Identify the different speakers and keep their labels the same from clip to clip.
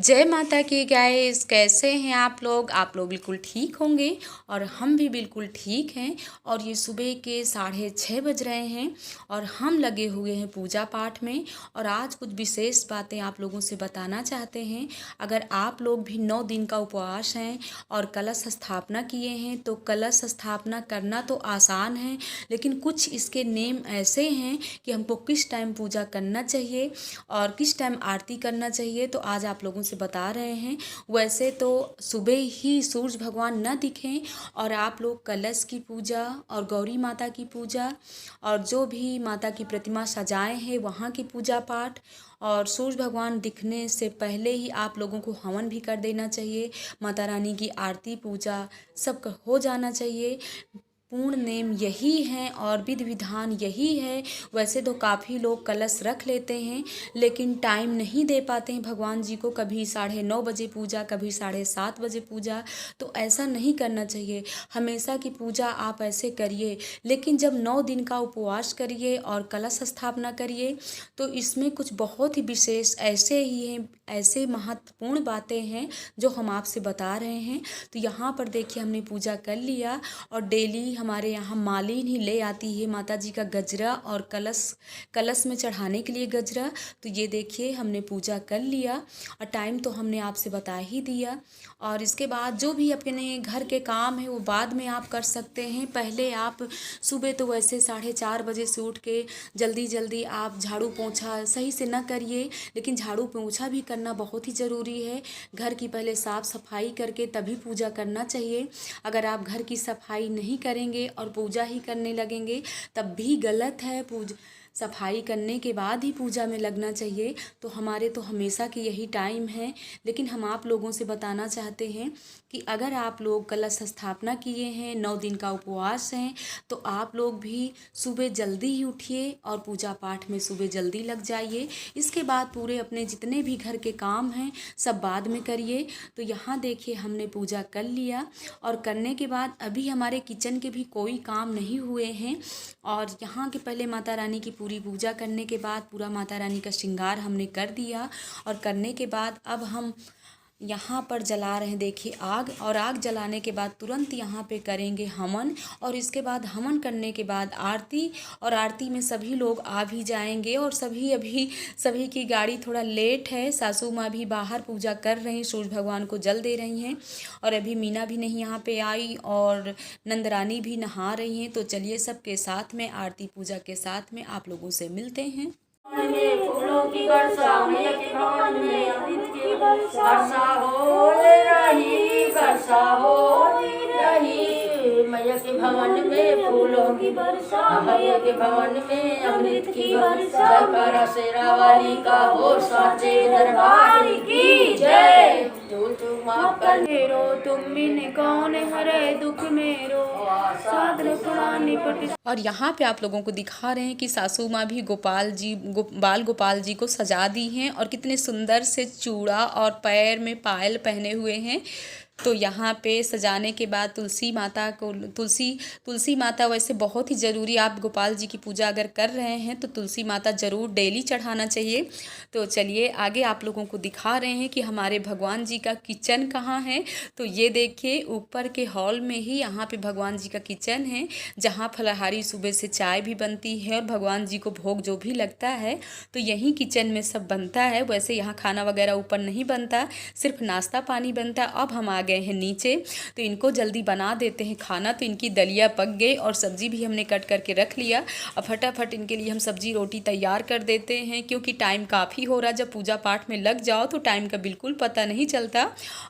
Speaker 1: जय माता की गाइस, कैसे हैं आप लोग बिल्कुल ठीक होंगे और हम भी बिल्कुल ठीक हैं। और ये सुबह के 6:30 बज रहे हैं और हम लगे हुए हैं पूजा पाठ में। और आज कुछ विशेष बातें आप लोगों से बताना चाहते हैं। अगर आप लोग भी 9 दिन का उपवास हैं और कलश स्थापना किए हैं तो कलश स्थापना करना तो आसान है, लेकिन कुछ इसके नेम ऐसे हैं कि हमको किस टाइम पूजा करना चाहिए और किस टाइम आरती करना चाहिए, तो आज आप लोगों से बता रहे हैं। वैसे तो सुबह ही सूरज भगवान न दिखें और आप लोग कलश की पूजा और गौरी माता की पूजा और जो भी माता की प्रतिमा सजाए हैं वहाँ की पूजा पाठ और सूरज भगवान दिखने से पहले ही आप लोगों को हवन भी कर देना चाहिए। माता रानी की आरती पूजा सब हो जाना चाहिए। पूर्ण नेम यही है और विधि विधान यही है। वैसे तो काफ़ी लोग कलश रख लेते हैं लेकिन टाइम नहीं दे पाते हैं भगवान जी को, कभी 9:30 बजे पूजा, कभी 7:30 बजे पूजा। तो ऐसा नहीं करना चाहिए। हमेशा की पूजा आप ऐसे करिए, लेकिन जब 9 दिन का उपवास करिए और कलश स्थापना करिए तो इसमें कुछ बहुत ही विशेष ऐसे ही हैं, ऐसे महत्वपूर्ण बातें हैं जो हम आपसे बता रहे हैं। तो यहाँ पर देखिए हमने पूजा कर लिया और डेली हमारे यहाँ मालिन ही ले आती है माता जी का गजरा और कलश में चढ़ाने के लिए गजरा। तो ये देखिए हमने पूजा कर लिया और टाइम तो हमने आपसे बता ही दिया। और इसके बाद जो भी अपने घर के काम है वो बाद में आप कर सकते हैं। पहले आप सुबह तो वैसे 4:30 बजे से उठ के जल्दी जल्दी आप झाड़ू पोंछा सही से ना करिए, लेकिन झाड़ू पोंछा भी करना बहुत ही ज़रूरी है। घर की पहले साफ़ सफाई करके तभी पूजा करना चाहिए। अगर आप घर की सफाई नहीं करेंगे और पूजा ही करने लगेंगे तब भी गलत है। सफाई करने के बाद ही पूजा में लगना चाहिए। तो हमारे तो हमेशा की यही टाइम है, लेकिन हम आप लोगों से बताना चाहते हैं कि अगर आप लोग कलश स्थापना किए हैं, 9 दिन का उपवास हैं, तो आप लोग भी सुबह जल्दी ही उठिए और पूजा पाठ में सुबह जल्दी लग जाइए। इसके बाद पूरे अपने जितने भी घर के काम हैं सब बाद में करिए। तो यहाँ देखिए हमने पूजा कर लिया और करने के बाद अभी हमारे किचन के भी कोई काम नहीं हुए हैं। और यहाँ के पहले माता रानी की पूरी पूजा करने के बाद पूरा माता रानी का श्रृंगार हमने कर दिया और करने के बाद अब हम यहाँ पर जला रहे हैं देखिए आग। और आग जलाने के बाद तुरंत यहाँ पे करेंगे हवन और इसके बाद हवन करने के बाद आरती। और आरती में सभी लोग आ भी जाएंगे और सभी की गाड़ी थोड़ा लेट है। सासू माँ भी बाहर पूजा कर रही हैं, सूरज भगवान को जल दे रही हैं और अभी मीना भी नहीं यहाँ पे आई और नंदरानी भी नहा रही हैं। तो चलिए सबके साथ में आरती पूजा के साथ में आप लोगों से मिलते हैं।
Speaker 2: फूलों की वर्षा मैया के भवन में अमृत की वर्षा हो रही, वर्षा हो रही। मैया के भवन में फूलों की वर्षा, मैया के भवन में अमृत की वर्षा। जयकारा शेरा वाली का हो, साचे दरबार की जय। जो तुम आप कर रो तुम बिन कौन हरे दुख मेरो, साधन पुरानी पट।
Speaker 1: और यहाँ पे आप लोगों को दिखा रहे हैं कि सासू माँ भी बाल गोपाल जी को सजा दी हैं और कितने सुंदर से चूड़ा और पैर में पायल पहने हुए हैं। तो यहाँ पे सजाने के बाद तुलसी माता वैसे बहुत ही ज़रूरी। आप गोपाल जी की पूजा अगर कर रहे हैं तो तुलसी माता ज़रूर डेली चढ़ाना चाहिए। तो चलिए आगे आप लोगों को दिखा रहे हैं कि हमारे भगवान जी का किचन कहाँ है। तो ये देखिए ऊपर के हॉल में ही यहाँ पे भगवान जी का किचन है, जहाँ फलाहारी सुबह से चाय भी बनती है और भगवान जी को भोग जो भी लगता है तो यहीं किचन में सब बनता है। वैसे यहाँ खाना वगैरह ऊपर नहीं बनता, सिर्फ नाश्ता पानी बनता। अब हम आ गए हैं नीचे तो इनको जल्दी बना देते हैं खाना। तो इनकी दलिया पक गई और सब्जी भी हमने कट करके रख लिया। अब फटाफट इनके लिए हम सब्जी रोटी तैयार कर देते हैं, क्योंकि टाइम काफ़ी हो रहा। जब पूजा पाठ में लग जाओ तो टाइम का बिल्कुल पता नहीं चलता।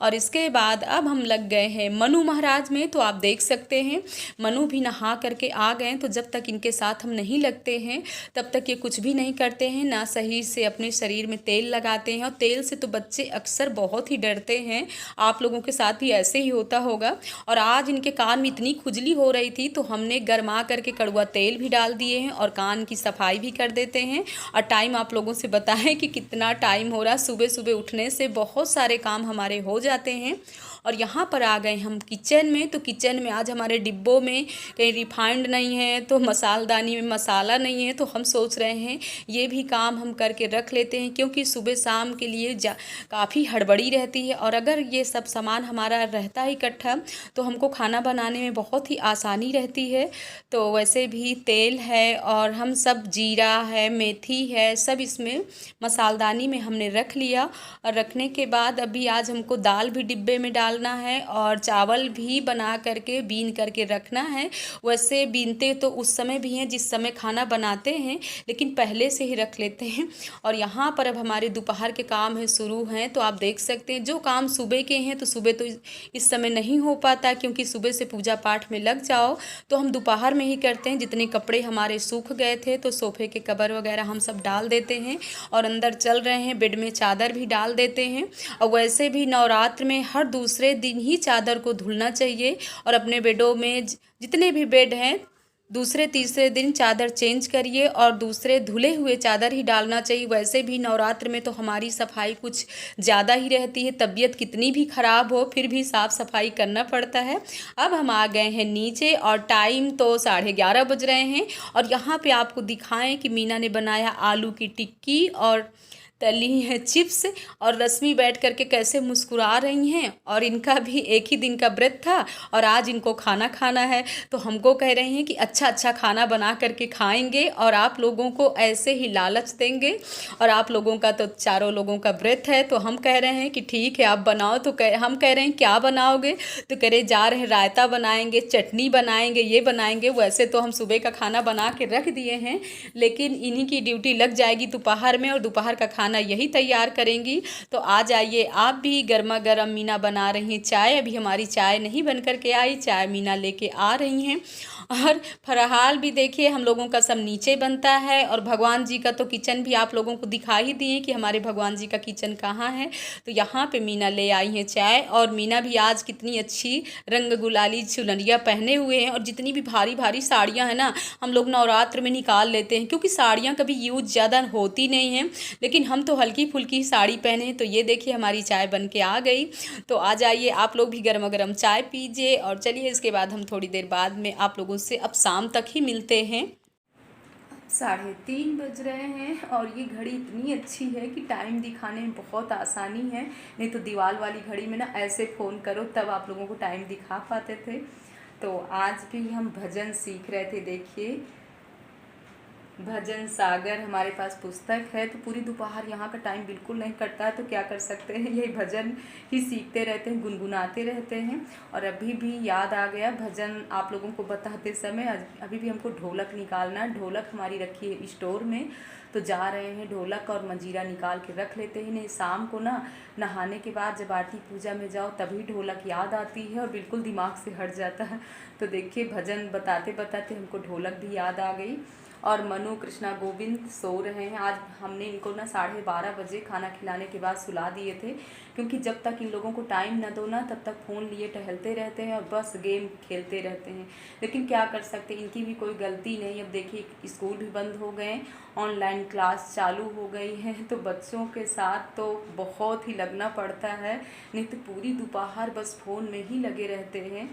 Speaker 1: और इसके बाद अब हम लग गए हैं मनु महाराज में। तो आप देख सकते हैं मनु भी नहा करके आ गए। तो जब तक इनके साथ हम नहीं लगते हैं तब तक ये कुछ भी नहीं करते हैं, ना सही से अपने शरीर में तेल लगाते हैं। और तेल से तो बच्चे अक्सर बहुत ही डरते हैं। आप लोगों के साथ भी ऐसे ही होता होगा। और आज इनके कान में इतनी खुजली हो रही थी तो हमने गरमा करके कड़वा तेल भी डाल दिए हैं और कान की सफाई भी कर देते हैं। और टाइम आप लोगों से बताएं कि कितना टाइम हो रहा है। सुबह सुबह उठने से बहुत सारे काम हमारे हो जाते हैं। और यहाँ पर आ गए हम किचन में। तो किचन में आज हमारे डिब्बों में कहीं रिफाइंड नहीं है, तो मसालदानी में मसाला नहीं है, तो हम सोच रहे हैं ये भी काम हम करके रख लेते हैं, क्योंकि सुबह शाम के लिए काफ़ी हड़बड़ी रहती है। और अगर ये सब सामान हमारा रहता है इकट्ठा तो हमको खाना बनाने में बहुत ही आसानी रहती है। तो वैसे भी तेल है और हम सब जीरा है, मेथी है, सब इसमें मसालदानी में हमने रख लिया। और रखने के बाद अभी आज हमको दाल भी डिब्बे में डालना है और चावल भी बना करके बीन करके रखना है। वैसे बीनते तो उस समय भी हैं जिस समय खाना बनाते हैं, लेकिन पहले से ही रख लेते हैं। और यहाँ पर अब हमारे दोपहर के काम है शुरू हैं। तो आप देख सकते हैं जो काम सुबह के हैं तो सुबह तो इस समय नहीं हो पाता, क्योंकि सुबह से पूजा पाठ में लग जाओ तो हम दोपहर में ही करते हैं। जितने कपड़े हमारे सूख गए थे तो सोफ़े के कवर वगैरह हम सब डाल देते हैं और अंदर चल रहे हैं बेड में चादर भी डाल देते हैं। और वैसे भी नवरात्र में हर दूसरे दिन ही चादर को धुलना चाहिए और अपने बेडों में जितने भी बेड हैं दूसरे तीसरे दिन चादर चेंज करिए और दूसरे धुले हुए चादर ही डालना चाहिए। वैसे भी नवरात्र में तो हमारी सफाई कुछ ज़्यादा ही रहती है, तबीयत कितनी भी ख़राब हो फिर भी साफ़ सफाई करना पड़ता है। अब हम आ गए हैं नीचे और टाइम तो 11:30 बज रहे हैं। और यहाँ पे आपको दिखाएं कि मीना ने बनाया आलू की टिक्की और तली है चिप्स। और रश्मि बैठ करके कैसे मुस्कुरा रही हैं। और इनका भी एक ही दिन का व्रत था और आज इनको खाना खाना है, तो हमको कह रही हैं कि अच्छा अच्छा खाना बना करके खाएंगे और आप लोगों को ऐसे ही लालच देंगे। और आप लोगों का तो चारों लोगों का व्रत है, तो हम कह रहे हैं कि ठीक है आप बनाओ। तो हम कह रहे हैं क्या बनाओगे, तो कह रहे जा रहे हैं रायता बनाएंगे, चटनी बनाएंगे, ये बनाएंगे। वैसे तो हम सुबह का खाना बना के रख दिए हैं, लेकिन इन्हीं की ड्यूटी लग जाएगी दोपहर में और दोपहर का खाना यही तैयार करेंगी। तो आ जाइए आप भी। गर्मा गर्म मीना बना रही हैं चाय। अभी हमारी चाय नहीं बन कर के आई, चाय मीना लेके आ रही हैं। और फरहाल भी देखिए हम लोगों का सब नीचे बनता है। और भगवान जी का तो किचन भी आप लोगों को दिखा ही दिए कि हमारे भगवान जी का किचन कहाँ है। तो यहाँ पे मीना ले आई हैं चाय। और मीना भी आज कितनी अच्छी रंग गुलाली चुनरिया पहने हुए हैं। और जितनी भी भारी भारी साड़ियाँ हैं ना हम लोग नवरात्र में निकाल लेते हैं, क्योंकि साड़ियाँ कभी यूज ज़्यादा होती नहीं हैं, लेकिन हम तो हल्की फुल्की साड़ी पहने हैं। तो ये देखिए हमारी चाय बन के आ गई। तो आ जाइए आप लोग भी गर्मा गर्म चाय पीजिए। और चलिए इसके बाद हम थोड़ी देर बाद में आप लोगों से अब शाम तक ही मिलते हैं। 3:30 बज रहे हैं और ये घड़ी इतनी अच्छी है कि टाइम दिखाने में बहुत आसानी है। नहीं तो दीवार वाली घड़ी में ना ऐसे फ़ोन करो तब आप लोगों को टाइम दिखा पाते थे। तो आज भी हम भजन सीख रहे थे। देखिए भजन सागर हमारे पास पुस्तक है। तो पूरी दोपहर यहाँ का टाइम बिल्कुल नहीं कटता है, तो क्या कर सकते हैं, यही भजन ही सीखते रहते हैं, गुनगुनाते रहते हैं। और अभी भी याद आ गया भजन आप लोगों को बताते समय। अभी भी हमको ढोलक निकालना है। ढोलक हमारी रखी है स्टोर में, तो जा रहे हैं ढोलक और मंजीरा निकाल के रख लेते हैं। नहीं शाम को ना नहाने के बाद जब आरती पूजा में जाओ तभी ढोलक याद आती है और बिल्कुल दिमाग से हट जाता है। तो देखिए भजन बताते बताते हमको ढोलक भी याद आ गई। और मनु कृष्णा गोविंद सो रहे हैं। आज हमने इनको ना 12:30 बजे खाना खिलाने के बाद सुला दिए थे, क्योंकि जब तक इन लोगों को टाइम ना दो ना तब तक फ़ोन लिए टहलते रहते हैं और बस गेम खेलते रहते हैं। लेकिन क्या कर सकते हैं, इनकी भी कोई गलती नहीं। अब देखिए स्कूल भी बंद हो गए, ऑनलाइन क्लास चालू हो गई है, तो बच्चों के साथ तो बहुत ही लगना पड़ता है। नहीं तो पूरी दोपहर बस फ़ोन में ही लगे रहते हैं।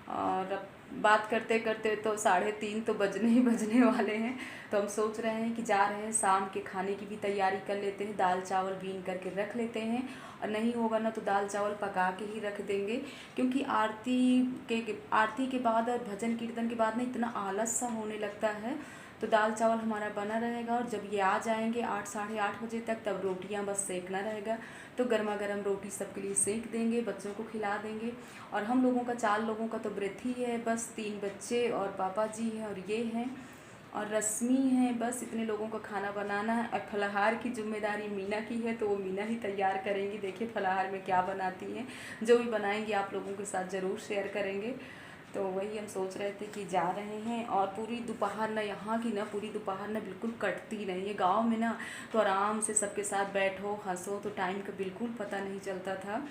Speaker 1: और अब बात करते करते तो 3:30 तो बजने ही बजने वाले हैं। तो हम सोच रहे हैं कि जा रहे हैं शाम के खाने की भी तैयारी कर लेते हैं। दाल चावल बीन करके रख लेते हैं, और नहीं होगा ना तो दाल चावल पका के ही रख देंगे, क्योंकि आरती के बाद और भजन कीर्तन के बाद ना इतना आलस सा होने लगता है। तो दाल चावल हमारा बना रहेगा और जब ये आ जाएंगे 8 साढ़े 8 बजे तक, तब रोटियां बस सेकना रहेगा। तो गर्मा गर्म रोटी सबके लिए सेक देंगे, बच्चों को खिला देंगे। और हम लोगों का 4 लोगों का तो व्रत ही है, बस 3 बच्चे और पापा जी हैं और ये हैं और रश्मि है। बस इतने लोगों का खाना बनाना है। और फलाहार की जिम्मेदारी मीना की है, तो वो मीना ही तैयार करेंगी। देखिए फलाहार में क्या बनाती हैं, जो भी बनाएंगी आप लोगों के साथ ज़रूर शेयर करेंगे। तो वही हम सोच रहे थे कि जा रहे हैं। और पूरी दोपहर ना यहाँ की ना पूरी दोपहर ना बिल्कुल कटती नहीं है। गांव में ना तो आराम से सबके साथ बैठो हंसो, तो टाइम का बिल्कुल पता नहीं चलता था।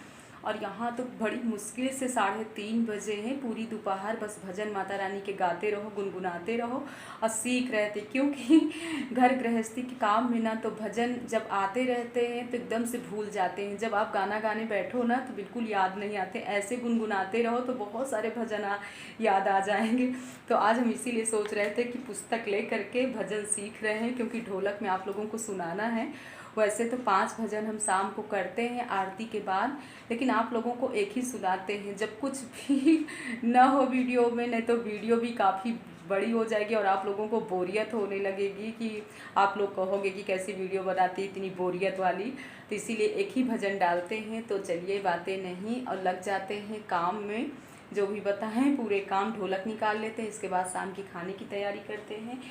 Speaker 1: और यहाँ तो बड़ी मुश्किल से 3:30 बजे हैं। पूरी दोपहर बस भजन माता रानी के गाते रहो, गुनगुनाते रहो और सीख रहे थे, क्योंकि घर गृहस्थी के काम में ना तो भजन जब आते रहते हैं तो एकदम से भूल जाते हैं। जब आप गाना गाने बैठो ना तो बिल्कुल याद नहीं आते, ऐसे गुनगुनाते रहो तो बहुत सारे भजन याद आ जाएंगे। तो आज हम इसीलिए सोच रहे थे कि पुस्तक ले करके भजन सीख रहे हैं, क्योंकि ढोलक में आप लोगों को सुनाना है। वैसे तो 5 भजन हम शाम को करते हैं आरती के बाद, लेकिन आप लोगों को एक ही सुनाते हैं जब कुछ भी न हो वीडियो में, नहीं तो वीडियो भी काफ़ी बड़ी हो जाएगी और आप लोगों को बोरियत होने लगेगी कि आप लोग कहोगे कि कैसी वीडियो बनाती है इतनी बोरियत वाली। तो इसीलिए एक ही भजन डालते हैं। तो चलिए बातें नहीं और लग जाते हैं काम में। जो भी बताएं पूरे काम, ढोलक निकाल लेते हैं, इसके बाद शाम की खाने की तैयारी करते हैं।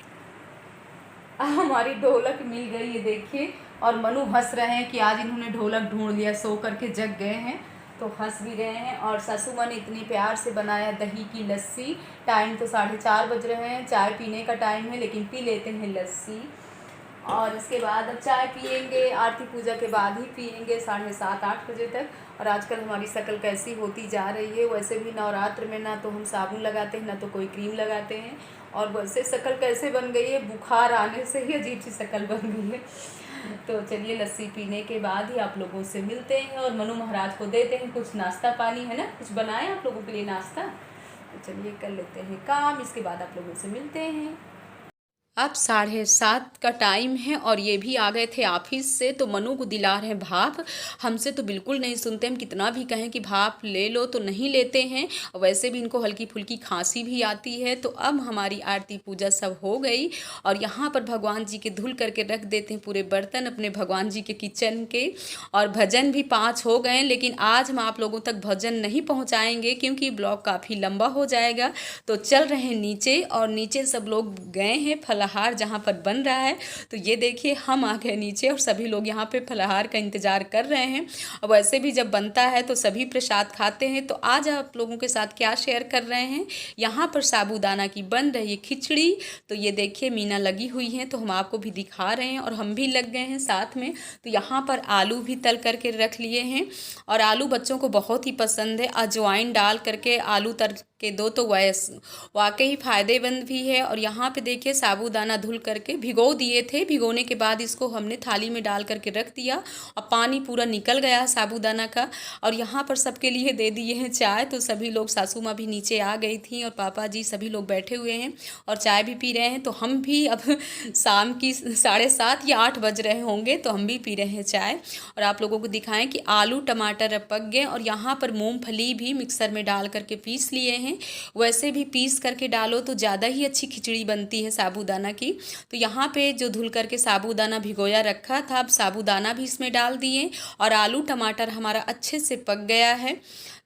Speaker 1: हमारी ढोलक मिल गई है देखिए, और मनु हंस रहे हैं कि आज इन्होंने ढोलक ढूंढ लिया, सो करके जग गए हैं तो हंस भी रहे हैं। और सासू माँ ने इतनी प्यार से बनाया दही की लस्सी। टाइम तो 4:30 बज रहे हैं, चाय पीने का टाइम है, लेकिन पी लेते हैं लस्सी। और इसके बाद अब चाय पियेंगे, आरती पूजा के बाद ही पियेंगे 7:30-8 बजे तक। और आजकल हमारी शक्ल कैसी होती जा रही है। वैसे भी नवरात्र में ना तो हम साबुन लगाते हैं, ना तो कोई क्रीम लगाते हैं, और वैसे शक्ल कैसे बन गई है, बुखार आने से ही अजीब सी शक्ल बन गई है। तो चलिए लस्सी पीने के बाद ही आप लोगों से मिलते हैं और मनु महाराज को देते हैं कुछ नाश्ता पानी, है ना, कुछ बनाए आप लोगों के लिए नाश्ता। तो चलिए कर लेते हैं काम, इसके बाद आप लोगों से मिलते हैं। अब 7:30 का टाइम है और ये भी आ गए थे ऑफिस से, तो मनु को दिला रहे हैं भाप। हमसे तो बिल्कुल नहीं सुनते, हम कितना भी कहें कि भाप ले लो तो नहीं लेते हैं। वैसे भी इनको हल्की फुल्की खांसी भी आती है। तो अब हमारी आरती पूजा सब हो गई और यहाँ पर भगवान जी के धुल करके रख देते हैं पूरे बर्तन अपने भगवान जी के किचन के। और भजन भी 5 हो गए, लेकिन आज हम आप लोगों तक भजन नहीं पहुँचाएँगे क्योंकि ब्लॉग काफ़ी लंबा हो जाएगा। तो चल रहे हैं नीचे, और नीचे सब लोग गए हैं फलाहार जहाँ पर बन रहा है। तो ये देखिए हम आ गए नीचे और सभी लोग यहाँ पे फलाहार का इंतज़ार कर रहे हैं। और वैसे भी जब बनता है तो सभी प्रसाद खाते हैं। तो आज आप लोगों के साथ क्या शेयर कर रहे हैं, यहाँ पर साबूदाना की बन रही है खिचड़ी। तो ये देखिए मीना लगी हुई हैं, तो हम आपको भी दिखा रहे हैं और हम भी लग गए हैं साथ में। तो यहाँ पर आलू भी तल करके रख लिए हैं, और आलू बच्चों को बहुत ही पसंद है। अजवाइन डाल करके आलू तर के दो तो वाकई फ़ायदेमंद भी है। और यहाँ पे देखिए साबूदाना धुल करके भिगो दिए थे, भिगोने के बाद इसको हमने थाली में डाल करके रख दिया और पानी पूरा निकल गया साबूदाना का। और यहाँ पर सबके लिए दे दिए हैं चाय। तो सभी लोग, सासू माँ भी नीचे आ गई थी और पापा जी सभी लोग बैठे हुए हैं और चाय भी पी रहे हैं। तो हम भी अब शाम की 7:30 या 8 बज रहे होंगे, तो हम भी पी रहे हैं चाय। और आप लोगों को दिखाएं कि आलू टमाटर अब पक गए, और यहाँ पर मूंगफली भी मिक्सर में डाल करके पीस लिए हैं। वैसे भी पीस करके डालो तो ज़्यादा ही अच्छी खिचड़ी बनती है साबूदाना की। तो यहाँ पे जो धुल करके साबूदाना भिगोया रखा था, अब साबूदाना भी इसमें डाल दिए और आलू टमाटर हमारा अच्छे से पक गया है।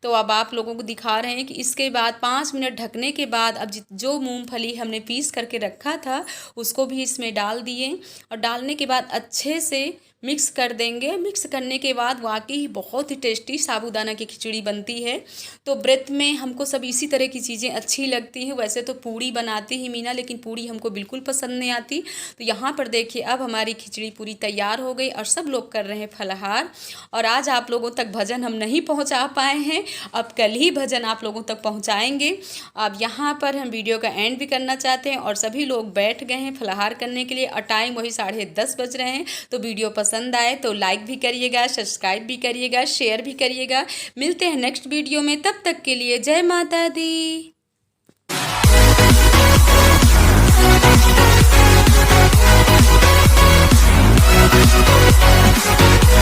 Speaker 1: तो अब आप लोगों को दिखा रहे हैं कि इसके बाद 5 मिनट ढकने के बाद अब जो मूंगफली हमने पीस करके रखा था उसको भी इसमें डाल दिए, और डालने के बाद अच्छे से मिक्स कर देंगे। मिक्स करने के बाद वाकई बहुत ही टेस्टी साबूदाना की खिचड़ी बनती है। तो व्रत में हमको सब इसी तरह की चीज़ें अच्छी लगती हैं। वैसे तो पूड़ी बनाती ही मीना, लेकिन पूड़ी हमको बिल्कुल पसंद नहीं आती। तो यहाँ पर देखिए अब हमारी खिचड़ी पूरी तैयार हो गई और सब लोग कर रहे हैं फलाहार। और आज आप लोगों तक भजन हम नहीं पहुँचा पाए हैं, अब कल ही भजन आप लोगों तक पहुँचाएँगे। अब यहाँ पर हम वीडियो का एंड भी करना चाहते हैं और सभी लोग बैठ गए हैं फलाहार करने के लिए, और टाइम वही 10:30 बज रहे हैं। तो वीडियो पसंद आए तो लाइक भी करिएगा, सब्सक्राइब भी करिएगा, शेयर भी करिएगा। मिलते हैं नेक्स्ट वीडियो में, तब तक के लिए जय माता दी।